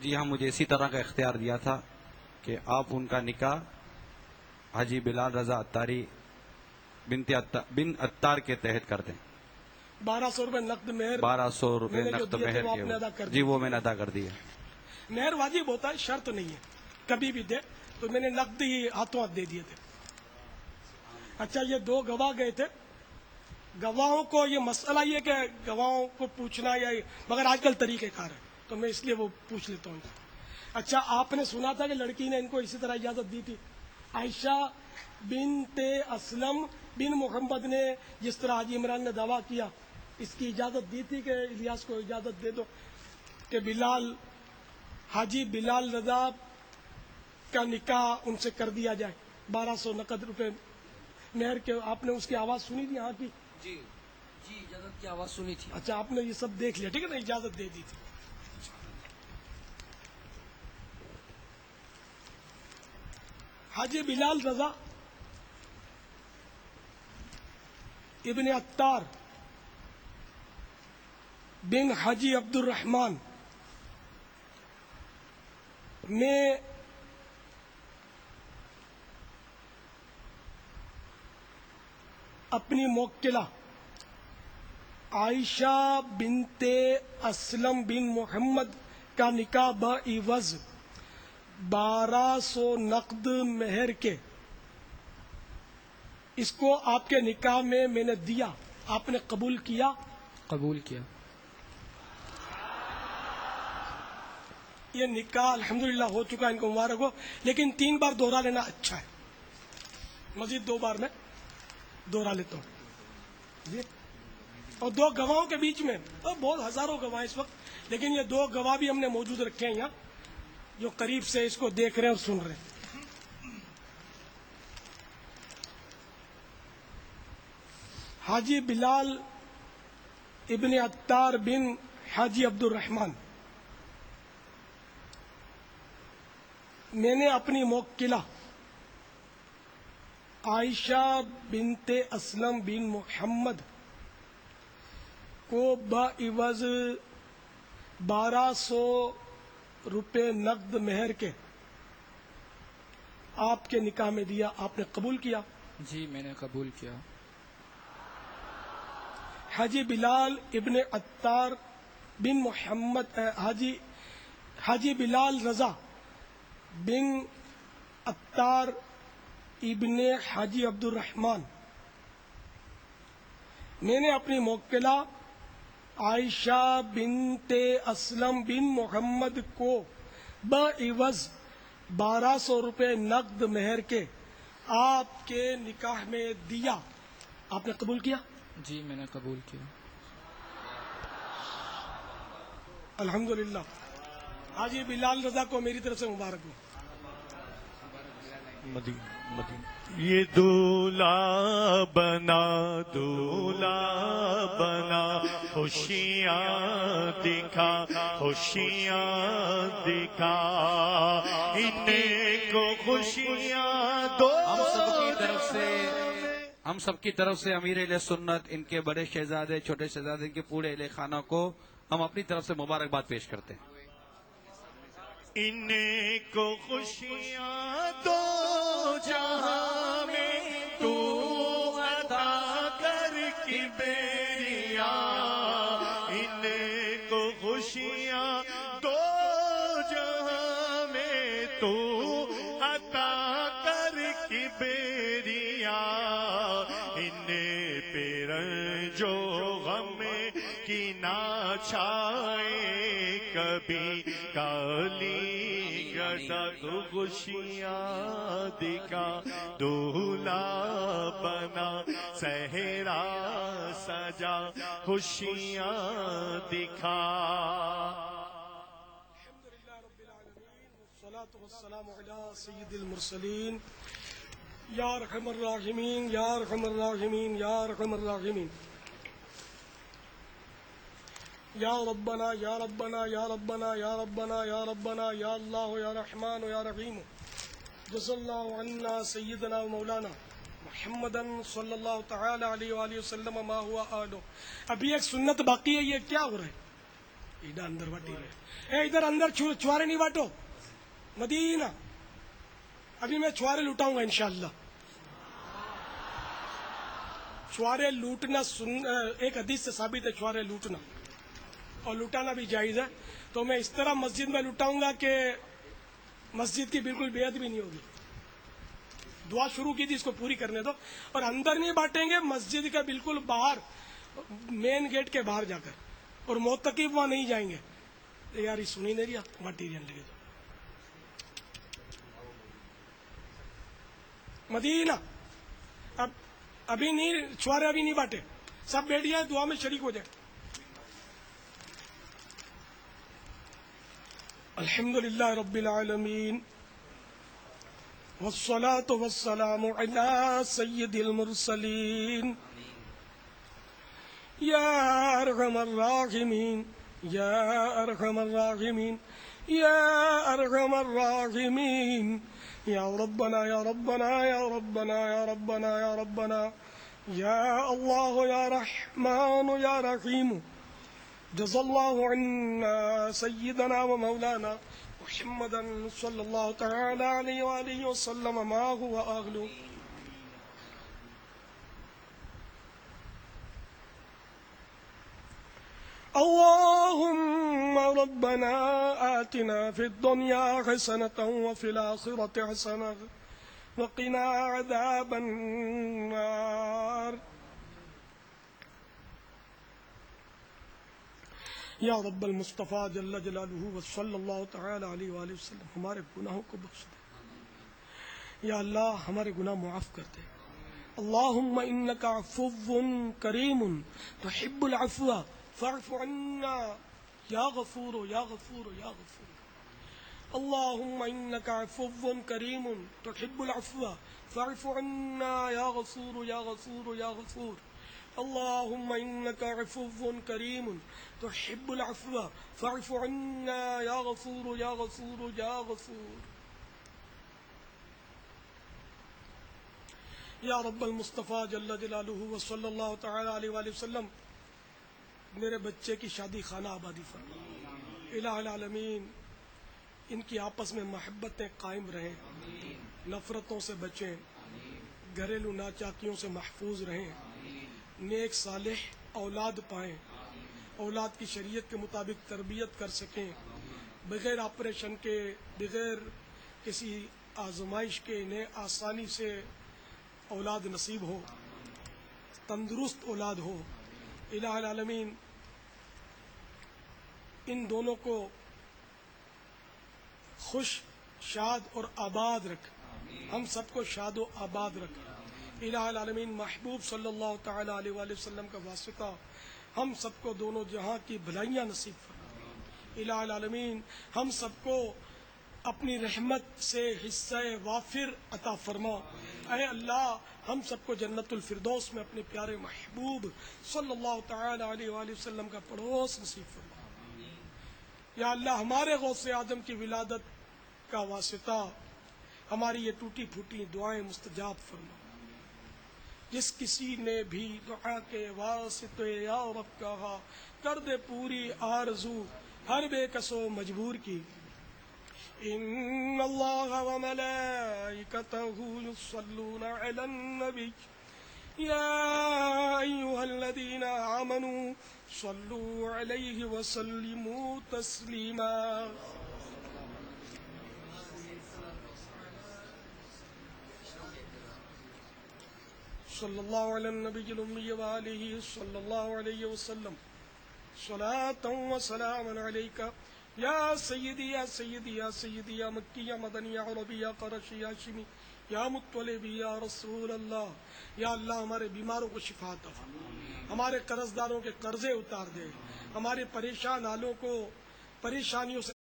جی ہاں، مجھے اسی طرح کا اختیار دیا تھا کہ آپ ان کا نکاح حاجی بلال رضا اتاری بن اتار کے تحت کر دیں۔ 1200 روپے نقد مہر 1200 روپے میں نے جو نقد دیے تھے مہر وہ کے آپ نے ادا کر جی دیے۔ وہ میں نے ادا کر دیا۔ مہر واجب ہوتا ہے، شرط نہیں ہے، کبھی بھی دے، تو میں نے نقد ہی ہاتھوں ہاتھ دے دیے تھے۔ اچھا، یہ 2 گواہ گئے تھے، گواہوں کو یہ مسئلہ یہ کہ گواہوں کو پوچھنا یا مگر آج کل طریقہ کار ہے تو میں اس لیے وہ پوچھ لیتا ہوں۔ اچھا، آپ نے سنا تھا کہ لڑکی نے ان کو اسی طرح اجازت دی تھی، عائشہ بنت اسلم بن محمد نے جس طرح حاجی عمران نے دعویٰ کیا، اس کی اجازت دی تھی کہ الیاس کو اجازت دے دو کہ حاجی بلال رضا کا نکاح ان سے کر دیا جائے 1200 نقد روپے مہر کے۔ آپ نے اس کی آواز سنی تھی یہاں کی؟ جی جی، اجازت کی آواز سنی تھی۔ اچھا، آپ نے یہ سب دیکھ لیا، ٹھیک ہے نا، اجازت دے دی تھی۔ حاجی بلال رضا ابن اتار بن حاجی عبد الرحمن نے اپنی موکلہ عائشہ بنت اسلم بن محمد کا نکاح بعوض 1200 نقد مہر کے اس کو آپ کے نکاح میں نے دیا، آپ نے قبول کیا؟ قبول کیا۔ یہ نکاح الحمدللہ ہو چکا، ان کو مبارک ہو، لیکن 3 بار دوہرا لینا اچھا ہے، مزید 2 بار میں دوہرا لیتا ہوں جی۔ اور 2 گواہوں کے بیچ میں بہت ہزاروں گواہ اس وقت، لیکن یہ 2 گواہ بھی ہم نے موجود رکھے ہیں یہاں جو قریب سے اس کو دیکھ رہے ہیں اور سن رہے ہیں۔ حاجی بلال ابن اتار بن حاجی عبد الرحمن، میں نے اپنی موکلہ عائشہ بنت اسلم بن محمد کو بعوض 1200 روپے نقد مہر کے آپ کے نکاح میں دیا، آپ نے قبول کیا؟ جی میں نے قبول کیا۔ حاجی بلال ابن اتار بن محمد حاجی بلال رضا بن اتار ابن حاجی عبد الرحمن، میں نے اپنی موکلہ عائشہ بنت اسلم بن محمد کو بعوض 1200 روپے نقد مہر کے آپ کے نکاح میں دیا، آپ نے قبول کیا؟ جی میں نے قبول کیا۔ الحمدللہ، حاجی بلال رضا کو میری طرف سے مبارک ہو۔ یہ دولہا بنا خوشیاں دکھا ان کو خوشیاں دو۔ ہم سب کی طرف سے امیر اہل سنت، ان کے بڑے شہزادے، چھوٹے شہزادے، ان کے پورے اہل خانہ کو ہم اپنی طرف سے مبارکباد پیش کرتے ہیں۔ ان کو خوشیاں دو جہاں میں تو عطا کر کی بیریا، ان کو خوشیاں دو جہاں میں تو عطا کر کی بیریا، ان پہ رنج و غم کی نہ چھائے کبھی کالی گٹک خوشیاں دکھا، دولہا بنا صحرا سجا خوشیاں دکھا۔ الحمدللہ رب العالمین والصلاة والسلام علی سید المرسلین، یا ارحم الراحمین یا ارحم الراحمین یا ارحم الراحمین، یا ربنا یا ربنا یا ربنا یا ربنا یا ربنا یا اللہ یا رحمان یا رحیم، جزا اللہ عنا سیدنا و مولانا محمد صلی اللہ تعالی علیہ وآلہ وسلم ما ہوا آلہ۔ ابھی ایک سنت باقی ہے، یہ کیا ہو رہا ہے؟ ادھر اندر بٹی رہے، ادھر اندر چھوارے نہیں بانٹو، مدینہ. ابھی میں چھوارے لوٹاؤں گا انشاءاللہ. چھوارے لوٹنا ایک حدیث سے ثابت ہے، چھوارے لوٹنا اور لوٹانا بھی جائز ہے. تو میں اس طرح مسجد میں لوٹاؤں گا کہ مسجد کی بالکل بے ادبی نہیں ہوگی. دعا شروع کی تھی، اس کو پوری کرنے دو. اور اندر نہیں بانٹیں گے، مسجد کے بالکل باہر، مین گیٹ کے باہر جا کر. اور معتکف وہاں نہیں جائیں گے. یار یہ سنی نہیں رہا، باٹی رہنے لگے. مدینہ ابھی نہیں، چھوارے ابھی نہیں بانٹے، سب بیٹھ جائیں، دعا میں شریک ہو جائے. الحمد للہ رب العالمین والصلاة والسلام علی سید المرسلین یا ارحم الراحمین یا ارحم الراحمین یا ارحم الراحمین یا ربنا یا ربنا یا ربنا یا ربنا یا ربنا یا اللہ یا رحمان یا رحیم. جزا اللہ عنا سیدنا و مولانا محمدا صلی اللہ تعالی علیہ وآلہ وسلم ما هو اہلہ. اللهم ربنا آتنا في الدنيا حسنة وفي الآخرة حسنة وقنا عذاب النار. یا رب المصطفیٰ جل جلالہ وصلی اللہ تعالی علیہ وآلہ وسلم ہمارے گناہوں کو بخش دے. یا اللہ ہمارے گناہ معاف کر دے. اللہم انک عفو کریم تحب العفو فاعف عنا یا غفور یا غفور یا غفور. اللہم انک عفو کریم تحب العفو فاعف عنا یا غفور یا غفور یا غفور. اللهم إنك عفو كريم تحب العفو فاعف عنا يا غفور يا غفور يا غفور. یا رب المصطفیٰ جل جلالہ وصلی اللہ تعالی علیہ وآلہ وسلم میرے بچے کی شادی خانہ آبادی فرما. الہ العالمین ان کی آپس میں محبتیں قائم رہیں، نفرتوں سے بچیں، گھریلو ناچاکیوں سے محفوظ رہیں، نیک صالح اولاد پائیں، اولاد کی شریعت کے مطابق تربیت کر سکیں، بغیر آپریشن کے، بغیر کسی آزمائش کے انہیں آسانی سے اولاد نصیب ہو، تندرست اولاد ہو. الہ العالمین ان دونوں کو خوش، شاد اور آباد رکھ، ہم سب کو شاد و آباد رکھ. الہ العالمین محبوب صلی اللہ تعالی علیہ وآلہ وسلم کا واسطہ ہم سب کو دونوں جہاں کی بھلائیاں نصیب فرما. الہ العالمین ہم سب کو اپنی رحمت سے حصہ وافر عطا فرما. اے اللہ ہم سب کو جنت الفردوس میں اپنے پیارے محبوب صلی اللہ تعالی علیہ وآلہ وسلم کا پڑوس نصیب فرما. یا اللہ ہمارے غوث اعظم کی ولادت کا واسطہ ہماری یہ ٹوٹی پھوٹی دعائیں مستجاب فرما. جس کسی نے بھی دعا کے واسطے یا رب کہا، کر دے پوری آرزو ہر بے کسو مجبور کی. ان اللہ وملائکتہ یصلون علی النبی یا ایہا الذین آمنوا صلوا علیہ وسلموا تسلیما. صلی اللہ علی النبی الامی وآلہ صلی اللہ علیہ وسلم. صلاۃ و سلام علیک یا سیدی یا سیدی یا سیدی یا مکی یا مدنی یا عربی یا قرشی یا ہاشمی یا مطلبی یا رسول اللہ. یا اللہ ہمارے بیماروں کو شفا عطا فرما، ہمارے قرض داروں کے قرضے اتار دے، ہمارے پریشان حالوں کو پریشانیوں سے